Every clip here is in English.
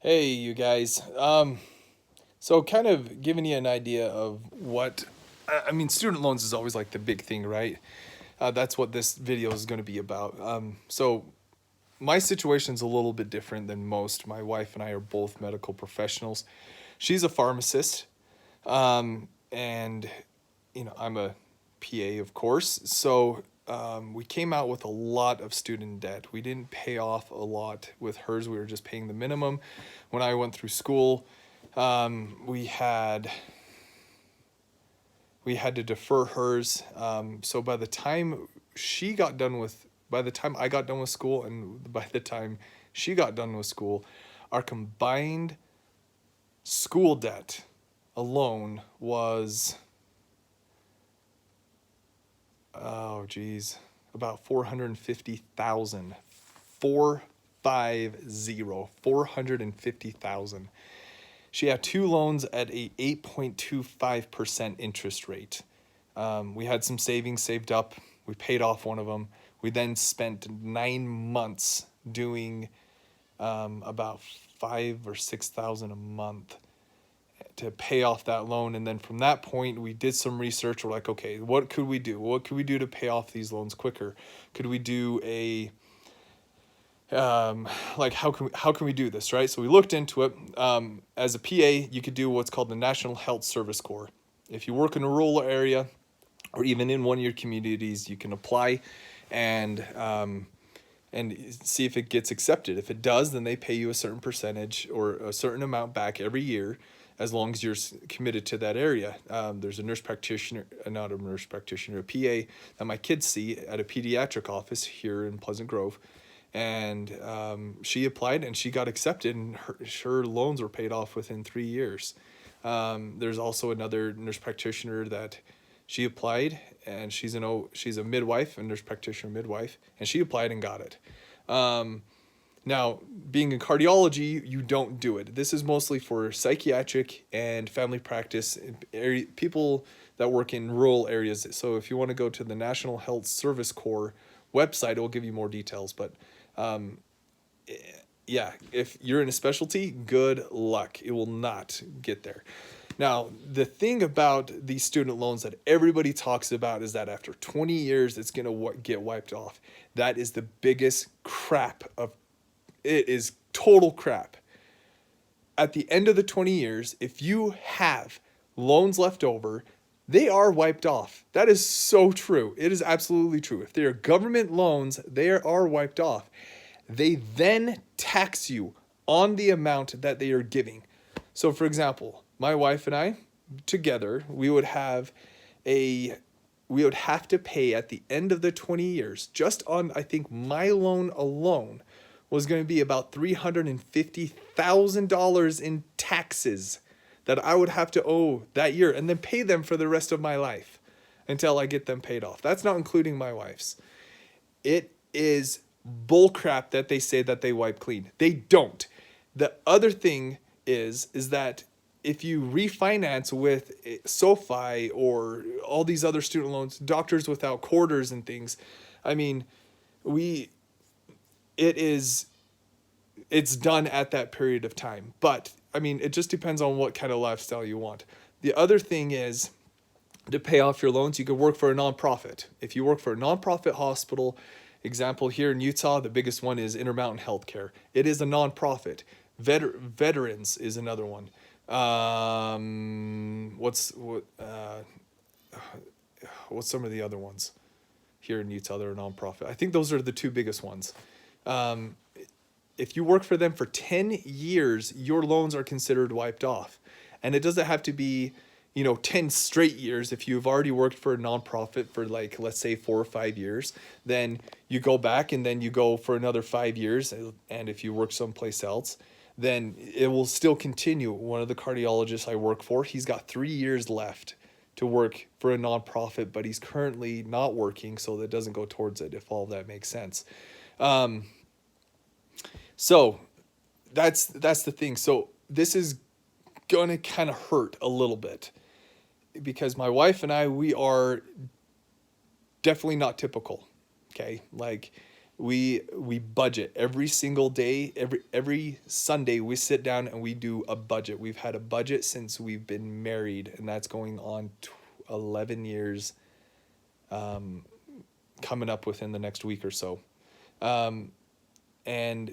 Hey, you guys. So kind of giving you an idea of what, I mean, student loans is always like the big thing, right? That's what this video is going to be about. So my situation's a little bit different than most. My wife and I are both medical professionals. She's a pharmacist, and I'm a PA, of course. So we came out with a lot of student debt. We didn't pay off a lot with hers. We were just paying the minimum. When I went through school, we had to defer hers. So by the time I got done with school, and by the time she got done with school, our combined school debt alone was, oh geez, about 450,000. 450,000. She had two loans at a 8.25% interest rate. We had some savings saved up. We paid off one of them. We then spent 9 months doing about 5 or 6 thousand a month to pay off that loan. And then from that point, we did some research. We're like, okay, what could we do? What could we do to pay off these loans quicker? Could we do a like how can we do this, right? So we looked into it. As a PA, you could do what's called the National Health Service Corps. If you work in a rural area or even in one of your communities, you can apply and see if it gets accepted. If it does, then they pay you a certain percentage or a certain amount back every year, as long as you're committed to that area. There's a nurse practitioner, not a nurse practitioner, a PA that my kids see at a pediatric office here in Pleasant Grove. And she applied and she got accepted, and her loans were paid off within 3 years. There's also another nurse practitioner that she applied, and she's a midwife, a nurse practitioner midwife, and she applied and got it. Now, being in cardiology, you don't do it. This is mostly for psychiatric and family practice people that work in rural areas. So if you want to go to the National Health Service Corps website, it will give you more details. But yeah, if you're in a specialty, good luck. It will not get there. Now, the thing about these student loans that everybody talks about is that after 20 years, it's going to get wiped off. That is the biggest crap of it. Is total crap. At the end of the 20 years, if you have loans left over, they are wiped off. That is so true. It is absolutely true. If they are government loans, they are wiped off. They then tax you on the amount that they are giving. So, for example, my wife and I together, we would have to pay at the end of the 20 years, just on, I think, my loan alone was going to be about $350,000 in taxes that I would have to owe that year and then pay them for the rest of my life until I get them paid off. That's not including my wife's. It is bullcrap that they say that they wipe clean. They don't. The other thing is that if you refinance with SoFi or all these other student loans, Doctors Without Quarters and things, I mean, it's done at that period of time. But I mean, it just depends on what kind of lifestyle you want. The other thing is, to pay off your loans, you could work for a nonprofit. If you work for a nonprofit hospital, example here in Utah, the biggest one is Intermountain Healthcare. It is a nonprofit. Veterans is another one. What's some of the other ones here in Utah that are nonprofit? I think those are the two biggest ones. If you work for them for 10 years, your loans are considered wiped off. And it doesn't have to be, 10 straight years. If you've already worked for a nonprofit for, like, let's say 4 or 5 years, then you go back and then you go for another 5 years. And if you work someplace else, then it will still continue. One of the cardiologists I work for, he's got 3 years left to work for a nonprofit, but he's currently not working, so that doesn't go towards it, if all of that makes sense. So that's the thing. So this is gonna kind of hurt a little bit because my wife and I, we are definitely not typical. Okay, like We budget every single day. Every Sunday we sit down and we do a budget. We've had a budget since we've been married, and that's going on 11 years, coming up within the next week or so. And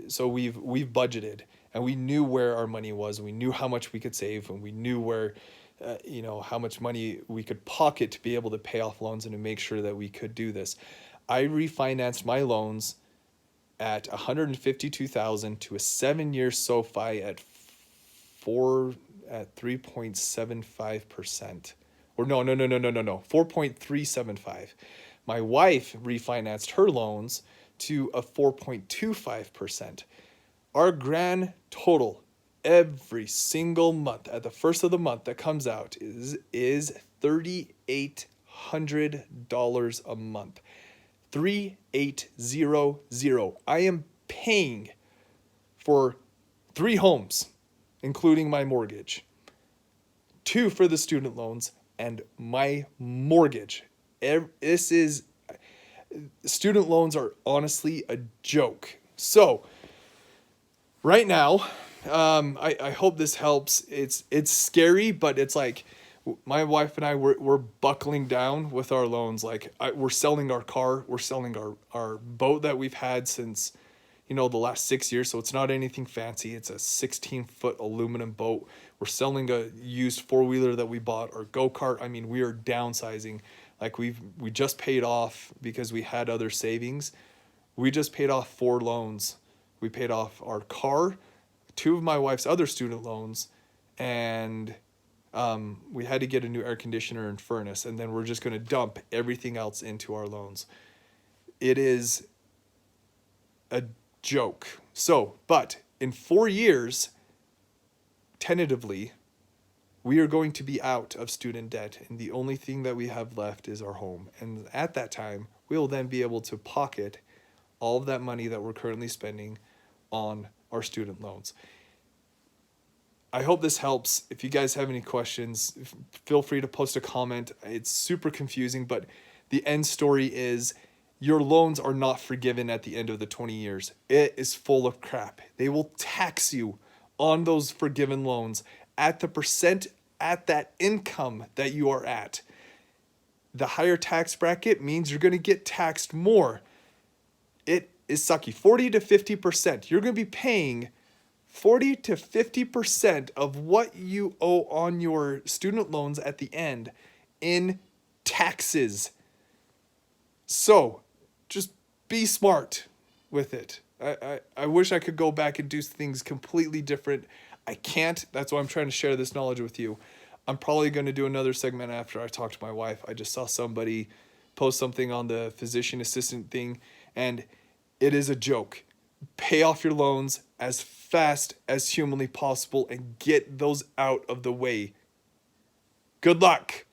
so we've budgeted, and we knew where our money was. We knew how much we could save, and we knew where, how much money we could pocket to be able to pay off loans and to make sure that we could do this. I refinanced my loans at 152,000 to a 7-year SoFi at 3.75%. Or no, 4.375. My wife refinanced her loans to a 4.25%. Our grand total every single month at the first of the month that comes out is $3,800 a month. 3,800. I am paying for 3 homes, including my mortgage, 2 for the student loans, and my mortgage. Student loans are honestly a joke. So right now, I hope this helps. It's scary, but it's like my wife and I, we're buckling down with our loans. Like we're selling our car, we're selling our boat that we've had since, the last 6 years. So it's not anything fancy. It's a 16-foot aluminum boat. We're selling a used 4-wheeler that we bought, our go-kart. I mean, we are downsizing. Like we just paid off, because we had other savings. We just paid off 4 loans. We paid off our car, 2 of my wife's other student loans, and we had to get a new air conditioner and furnace, and then we're just going to dump everything else into our loans. It is a joke. So, but in 4 years, tentatively, we are going to be out of student debt, and the only thing that we have left is our home. And at that time, we will then be able to pocket all of that money that we're currently spending on our student loans. I hope this helps. If you guys have any questions, feel free to post a comment. It's super confusing, but the end story is your loans are not forgiven at the end of the 20 years. It is full of crap. They will tax you on those forgiven loans at the percent at that income that you are at. The higher tax bracket means you're going to get taxed more. It is sucky. 40 to 50%. You're going to be paying 40 to 50% of what you owe on your student loans at the end in taxes. So just be smart with it. I wish I could go back and do things completely different. I can't. That's why I'm trying to share this knowledge with you. I'm probably going to do another segment after I talk to my wife. I just saw somebody post something on the physician assistant thing, and it is a joke. Pay off your loans as fast as humanly possible and get those out of the way. Good luck.